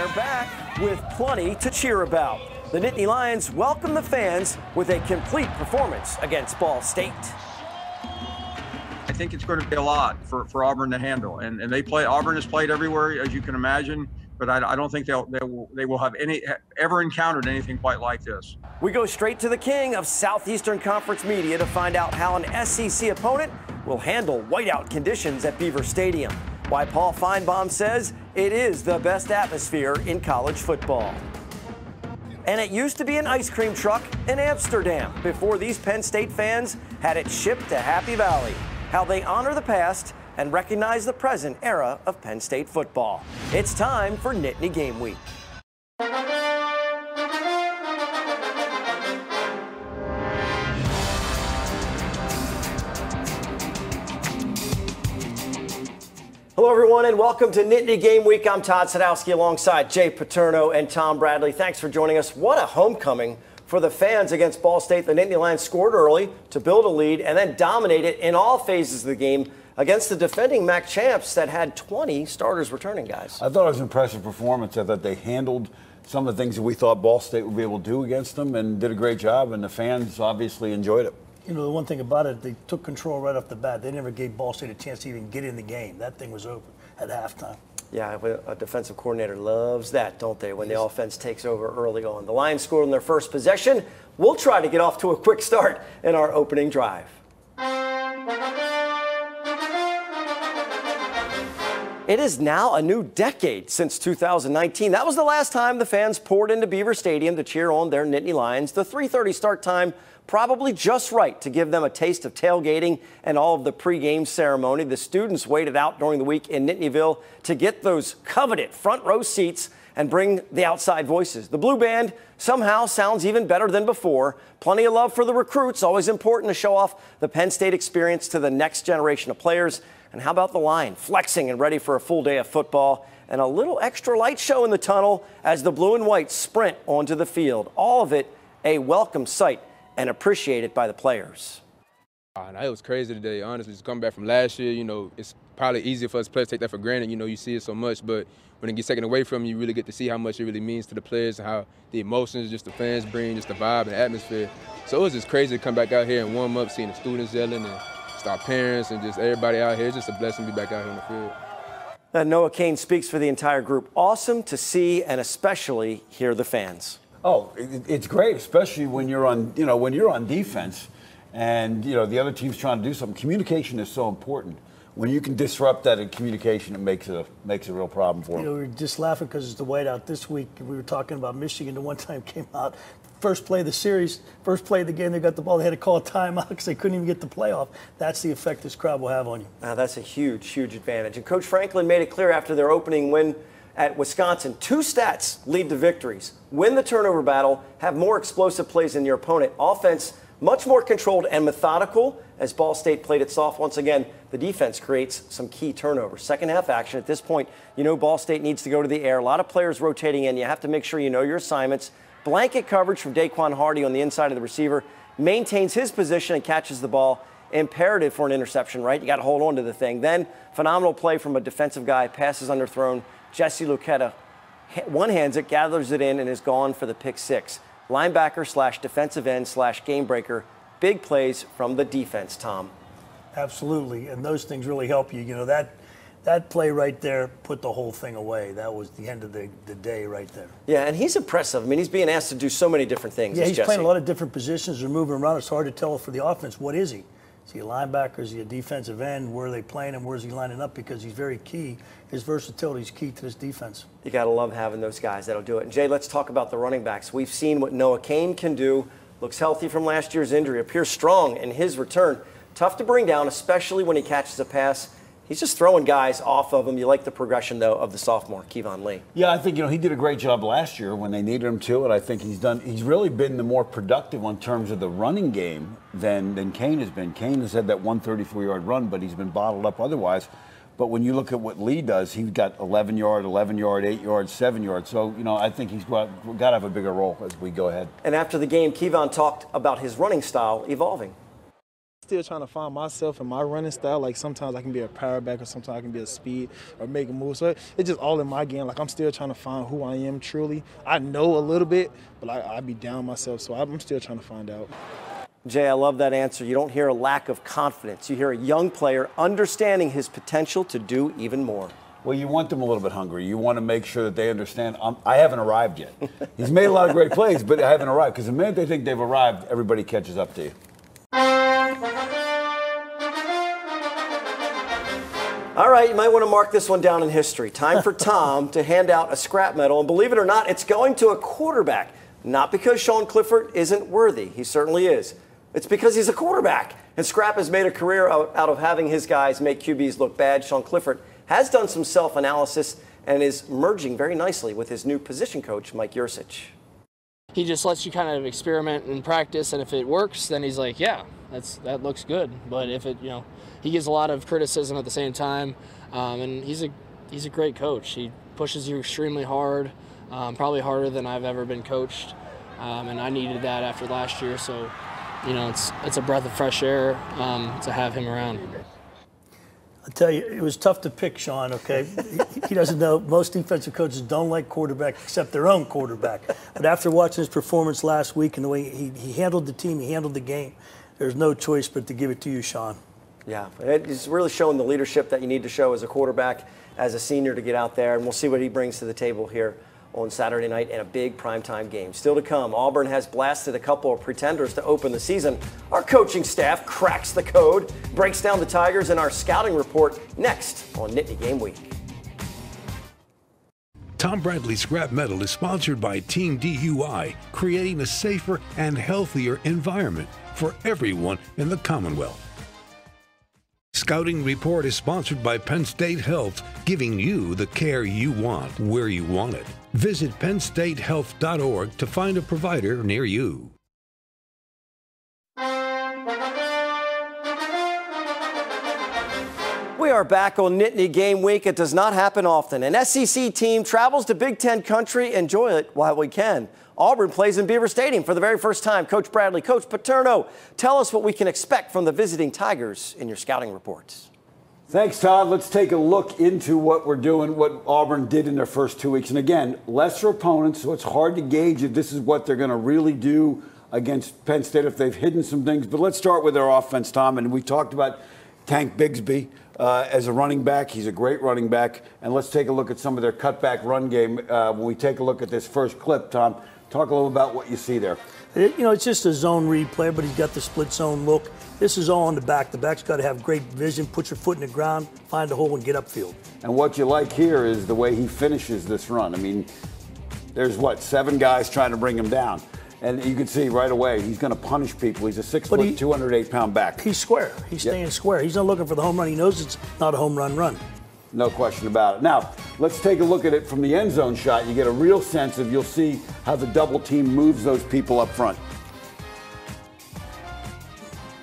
they're back with plenty to cheer about. The Nittany Lions welcome the fans with a complete performance against Ball State. I think it's going to be a lot for Auburn to handle, and Auburn has played everywhere, as you can imagine, but I don't think they will have ever encountered anything quite like this. We go straight to the king of Southeastern Conference media to find out how an SEC opponent will handle whiteout conditions at Beaver Stadium. Why Paul Feinbaum says it is the best atmosphere in college football. And it used to be an ice cream truck in Amsterdam before these Penn State fans had it shipped to Happy Valley. How they honor the past and recognize the present era of Penn State football. It's time for Nittany Game Week. Hello, everyone, and welcome to Nittany Game Week. I'm Todd Sadowski alongside Jay Paterno and Tom Bradley. Thanks for joining us. What a homecoming for the fans against Ball State. The Nittany Lions scored early to build a lead and then dominated in all phases of the game against the defending MAC champs that had 20 starters returning, guys. I thought it was an impressive performance. I thought they handled some of the things that we thought Ball State would be able to do against them and did a great job, and the fans obviously enjoyed it. You know, the one thing about it, they took control right off the bat. They never gave Ball State a chance to even get in the game. That thing was over at halftime. Yeah, a defensive coordinator loves that, don't they, when the offense takes over early on. The Lions scored on their first possession. We'll try to get off to a quick start in our opening drive. It is now a new decade since 2019. That was the last time the fans poured into Beaver Stadium to cheer on their Nittany Lions. The 3:30 start time probably just right to give them a taste of tailgating and all of the pregame ceremony. The students waited out during the week in Nittanyville to get those coveted front row seats and bring the outside voices. The Blue Band somehow sounds even better than before. Plenty of love for the recruits. Always important to show off the Penn State experience to the next generation of players. And how about the line flexing and ready for a full day of football and a little extra light show in the tunnel as the blue and white sprint onto the field. All of it a welcome sight and appreciated by the players. It was crazy today, honestly. Just coming back from last year, you know, it's probably easier for us players to take that for granted. You know, you see it so much, but when it gets taken away from you, you really get to see how much it really means to the players and how the emotions, just the fans bring, just the vibe and the atmosphere. So it was just crazy to come back out here and warm up, seeing the students yelling and just our parents and just everybody out here. It's just a blessing to be back out here on the field. Noah Kane speaks for the entire group. Awesome to see and especially hear the fans. Oh, it's great, especially when you're on, when you're on defense and, the other team's trying to do something. Communication is so important. When you can disrupt that in communication, it makes a real problem for them. We were just laughing because it's the whiteout this week. We were talking about Michigan. The one time came out, first play of the series, first play of the game, they got the ball. They had to call a timeout because they couldn't even get the playoff. That's the effect this crowd will have on you. That's a huge, huge advantage. And Coach Franklin made it clear after their opening win at Wisconsin, 2 stats lead to victories. Win the turnover battle, have more explosive plays than your opponent. Offense, much more controlled and methodical as Ball State played it soft. Once again, the defense creates some key turnovers. Second half action. At this point, Ball State needs to go to the air. A lot of players rotating in. You have to make sure you know your assignments. Blanket coverage from Daquan Hardy on the inside of the receiver. Maintains his position and catches the ball. Imperative for an interception, right? You got to hold on to the thing. Then, phenomenal play from a defensive guy. Passes underthrown. Jesse Luqueta one-hands it, gathers it in, and is gone for the pick 6. Linebacker / defensive end / game breaker. Big plays from the defense, Tom. Absolutely, and those things really help you. That play right there put the whole thing away. That was the end of the day right there. Yeah, and he's impressive. I mean, he's being asked to do so many different things. Yeah, he's playing a lot of different positions and moving around. It's hard to tell for the offense, what is he? Is he a linebacker? Is he a defensive end? Where are they playing him? Where is he lining up? Because he's very key. His versatility is key to this defense. You got to love having those guys that'll do it. And Jay, let's talk about the running backs. We've seen what Noah Kane can do. Looks healthy from last year's injury. Appears strong in his return. Tough to bring down, especially when he catches a pass. He's just throwing guys off of him. You like the progression, though, of the sophomore, Kevon Lee. Yeah, I think, he did a great job last year when they needed him to, and I think he's really been the more productive in terms of the running game than Kane has been. Kane has had that 134-yard run, but he's been bottled up otherwise. But when you look at what Lee does, he's got 11-yard, 11-yard, 8-yard, 7-yard. So, I think he's got to have a bigger role as we go ahead. And after the game, Kevon talked about his running style evolving. still trying to find myself and my running style. Like sometimes I can be a power back or sometimes I can be a speed or make a move. So it's just all in my game. Like I'm still trying to find who I am truly. I know a little bit, but I be down myself. So I'm still trying to find out. Jay, I love that answer. You don't hear a lack of confidence. You hear a young player understanding his potential to do even more. Well, you want them a little bit hungry. You want to make sure that they understand, I haven't arrived yet. He's made a lot of great plays, but I haven't arrived. Because the minute they think they've arrived, everybody catches up to you. All right, you might want to mark this one down in history. Time for Tom to hand out a scrap medal. And believe it or not, it's going to a quarterback. Not because Sean Clifford isn't worthy. He certainly is. It's because he's a quarterback. And Scrap has made a career out of having his guys make QBs look bad. Sean Clifford has done some self-analysis and is merging very nicely with his new position coach, Mike Yursich. He just lets you kind of experiment and practice, and if it works, then he's like, yeah, that looks good. But if it, he gives a lot of criticism at the same time, and he's a great coach. He pushes you extremely hard, probably harder than I've ever been coached, and I needed that after last year. So, it's a breath of fresh air to have him around. I'll tell you, it was tough to pick Sean, okay? He doesn't know. Most defensive coaches don't like quarterback except their own quarterback. But after watching his performance last week and the way he handled the team, he handled the game, there's no choice but to give it to you, Sean. Yeah, it's really showing the leadership that you need to show as a quarterback, as a senior, to get out there. And we'll see what he brings to the table here on Saturday night in a big primetime game. Still to come, Auburn has blasted a couple of pretenders to open the season. Our coaching staff cracks the code, breaks down the Tigers in our scouting report next on Nittany Game Week. Tom Bradley's Scrap Medal is sponsored by Team DUI, creating a safer and healthier environment for everyone in the Commonwealth. Scouting Report is sponsored by Penn State Health, giving you the care you want where you want it. Visit PennStateHealth.org to find a provider near you. We are back on Nittany Game Week. It does not happen often. An SEC team travels to Big Ten country. Enjoy it while we can. Auburn plays in Beaver Stadium for the very first time. Coach Bradley, Coach Paterno, tell us what we can expect from the visiting Tigers in your scouting reports. Thanks, Todd. Let's take a look into what we're doing, what Auburn did in their first 2 weeks. And again, lesser opponents, so it's hard to gauge if this is what they're going to really do against Penn State, if they've hidden some things. But let's start with their offense, Tom. And we talked about Tank Bigsby as a running back. He's a great running back. And let's take a look at some of their cutback run game. When we take a look at this first clip, Tom, talk a little about what you see there. It's just a zone read play, but he's got the split zone look. This is all on the back. The back's got to have great vision, put your foot in the ground, find a hole, and get upfield. And what you like here is the way he finishes this run. I mean, there's, 7 guys trying to bring him down. And you can see right away he's going to punish people. He's a 6 foot, 208-pound back. He's square. He's staying square. He's not looking for the home run. He knows it's not a home run. No question about it. Now, let's take a look at it from the end zone shot. You get a real sense of, you'll see how the double team moves those people up front.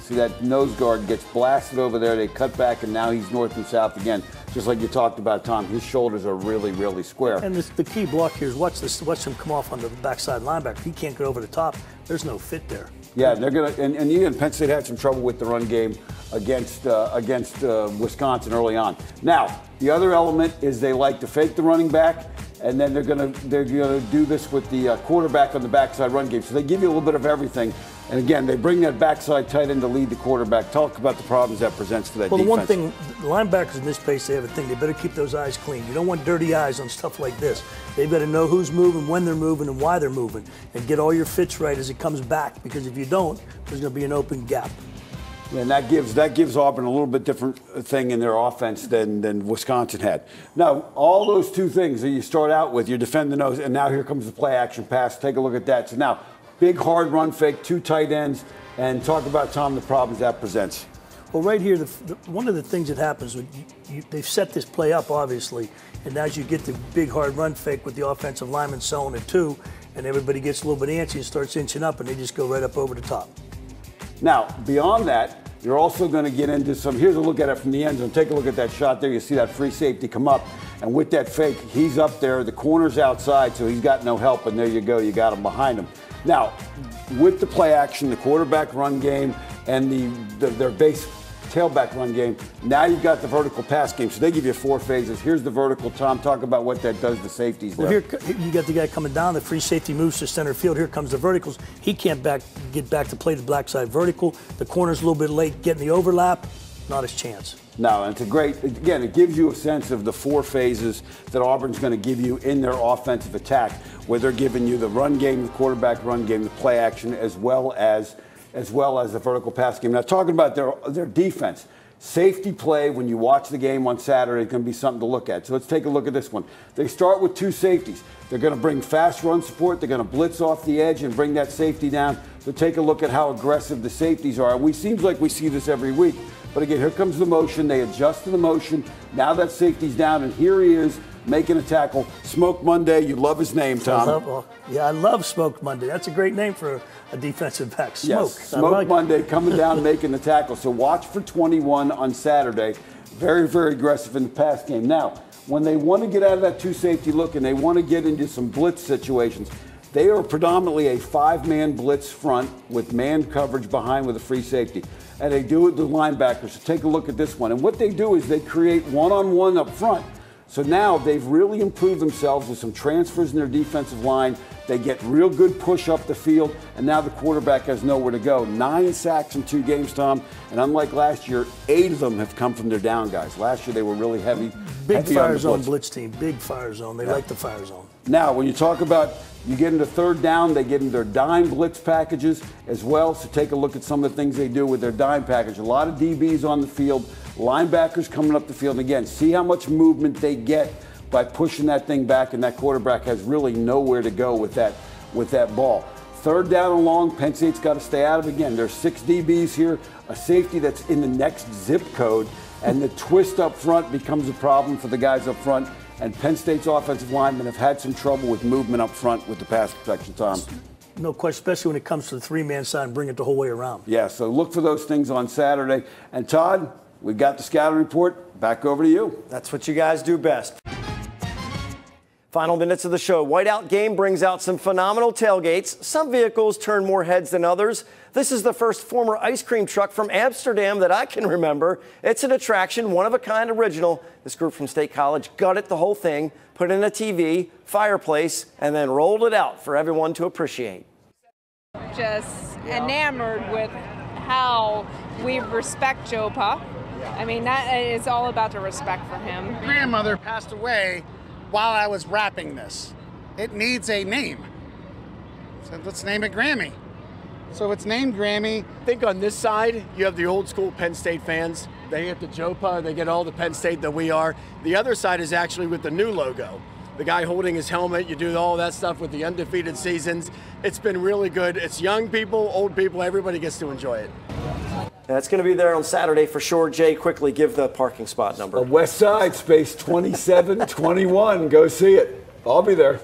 See that nose guard gets blasted over there. They cut back, and now he's north and south again. Just like you talked about, Tom, his shoulders are really, really square. And the key block here is watch him come off on the backside linebacker. He can't get over the top. There's no fit there. Yeah, they're gonna, and even Penn State had some trouble with the run game against Wisconsin early on. Now, the other element is they like to fake the running back, and then they're gonna do this with the quarterback on the backside run game. So they give you a little bit of everything. And again, they bring that backside tight end to lead the quarterback. Talk about the problems that presents to that defense. Well, the one thing, the linebackers in this pace, they have a thing. They better keep those eyes clean. You don't want dirty eyes on stuff like this. They've got to know who's moving, when they're moving, and why they're moving, and get all your fits right as it comes back. Because if you don't, there's going to be an open gap. Yeah, and that gives Auburn a little bit different thing in their offense than Wisconsin had. Now, all those two things that you start out with, you defend the nose, and now here comes the play action pass. Take a look at that. So now, big hard run fake, 2 tight ends, and talk about, Tom, the problems that presents. Well, right here, one of the things that happens, they've set this play up, obviously, and as you get the big hard run fake with the offensive lineman selling it too, and everybody gets a little bit antsy and starts inching up, and they just go right up over the top. Now, beyond that, you're also going to get into here's a look at it from the end zone. Take a look at that shot there. You see that free safety come up, and with that fake, he's up there. The corner's outside, so he's got no help, and there you go. You got him behind him. Now, with the play action, the quarterback run game, and their base tailback run game. Now you've got the vertical pass game. So they give you 4 phases. Here's the vertical. Tom, talk about what that does to safeties. Well, here you got the guy coming down. The free safety moves to center field. Here comes the verticals. He can't get back to play the black side vertical. The corner's a little bit late getting the overlap. Not his chance. No, and it's a great, again, it gives you a sense of the 4 phases that Auburn's going to give you in their offensive attack, where they're giving you the run game, the quarterback run game, the play action, as well as the vertical pass game. Now, talking about their defense, safety play when you watch the game on Saturday is going to be something to look at. So let's take a look at this one. They start with 2 safeties. They're going to bring fast run support. They're going to blitz off the edge and bring that safety down. So take a look at how aggressive the safeties are. Seems like we see this every week. But again, here comes the motion. They adjust to the motion. Now that safety's down, and here he is making a tackle. Smoke Monday. You love his name, Tom. I love Smoke Monday. That's a great name for a defensive back. Smoke. Yes, Smoke Monday coming down making the tackle. So watch for 21 on Saturday. Very, very aggressive in the pass game. Now, when they want to get out of that 2 safety look and they want to get into some blitz situations, they are predominantly a 5-man blitz front with man coverage behind with a free safety. And they do it to linebackers. So take a look at this one. And what they do is they create one-on-one up front. So now they've really improved themselves with some transfers in their defensive line. They get real good push up the field, and now the quarterback has nowhere to go. 9 sacks in 2 games, Tom. And unlike last year, 8 of them have come from their down guys. Last year they were really heavy. Big fire zone blitz team. Big fire zone. They like the fire zone. Now, when you talk about you get into 3rd down, they get into their dime blitz packages as well. So take a look at some of the things they do with their dime package. A lot of DBs on the field, linebackers coming up the field. And again, see how much movement they get by pushing that thing back, and that quarterback has really nowhere to go with that ball. 3rd down and long, Penn State's got to stay out of it. Again, there's 6 DBs here, a safety that's in the next zip code, and the twist up front becomes a problem for the guys up front. And Penn State's offensive linemen have had some trouble with movement up front with the pass protection, Tom. No question, especially when it comes to the 3-man side and bring it the whole way around. Yeah, so look for those things on Saturday. And Todd, we got the scouting report. Back over to you. That's what you guys do best. Final minutes of the show. Whiteout game brings out some phenomenal tailgates. Some vehicles turn more heads than others. This is the first former ice cream truck from Amsterdam that I can remember. It's an attraction, one-of-a-kind original. This group from State College gutted the whole thing, put in a TV, fireplace, and then rolled it out for everyone to appreciate. Just enamored with how we respect Joe Pa. I mean, that is all about the respect for him. My grandmother passed away while I was wrapping this. It needs a name. So let's name it Grammy. So it's named Grammy. I think on this side, you have the old school Penn State fans. They get the JOPA, they get all the Penn State that we are. The other side is actually with the new logo. The guy holding his helmet, you do all that stuff with the undefeated seasons. It's been really good. It's young people, old people, everybody gets to enjoy it. That's going to be there on Saturday for sure. Jay, quickly give the parking spot number. West Side, space 2721. Go see it. I'll be there.